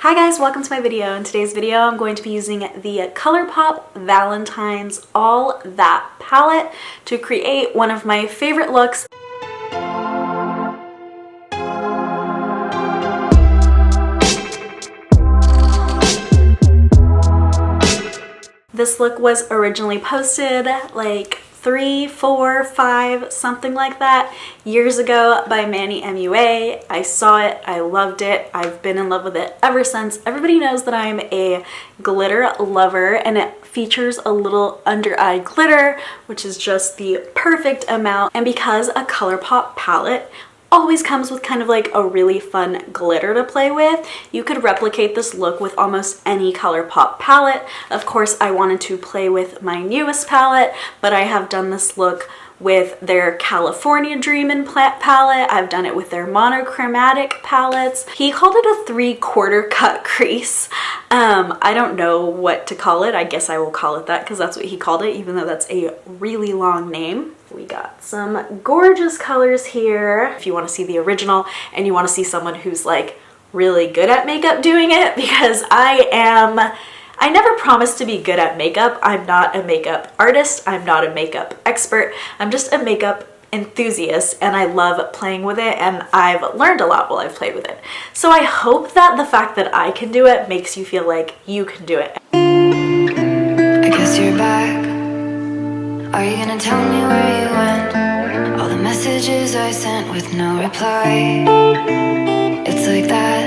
Hi guys, welcome to my video. In today's video, I'm going to be using the Colourpop Valentine's All That palette to create one of my favorite looks. This look was originally posted like 3, 4, 5, something like that, years ago by Mannymua. I saw it, I loved it, I've been in love with it ever since. Everybody knows that I'm a glitter lover, and it features a little under eye glitter, which is just the perfect amount. And because a Colourpop palette always comes with kind of like a really fun glitter to play with, you could replicate this look with almost any Colourpop palette. Of course, I wanted to play with my newest palette, but I have done this look with their California Dreamin' palette. I've done it with their monochromatic palettes. He called it a 3/4 cut crease. I don't know what to call it. I guess I will call it that because that's what he called it, even though that's a really long name. We got some gorgeous colors here. If you want to see the original and you want to see someone who's like really good at makeup doing it, because I never promised to be good at makeup. I'm not a makeup artist. I'm not a makeup expert. I'm just a makeup enthusiast, and I love playing with it, and I've learned a lot while I've played with it. So I hope that the fact that I can do it makes you feel like you can do it. I guess you're back. Are you gonna tell me where you went? All the messages I sent with no reply. It's like that.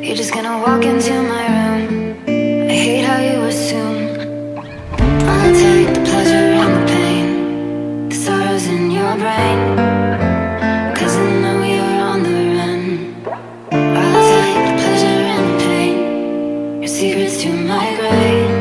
You're just gonna walk into my room. I hate how you assume I'll take the pleasure and the pain, the sorrows in your brain, 'cause I know you're on the run. I'll take the pleasure and the pain, your secrets to my grave.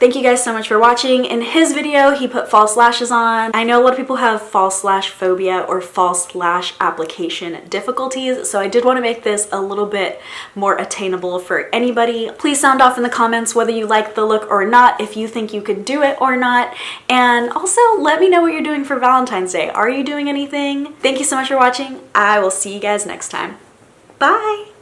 Thank you guys so much for watching. In his video, he put false lashes on. I know a lot of people have false lash phobia or false lash application difficulties, so I did want to make this a little bit more attainable for anybody. Please sound off in the comments whether you like the look or not, if you think you could do it or not, and also let me know what you're doing for Valentine's Day. Are you doing anything? Thank you so much for watching. I will see you guys next time. Bye!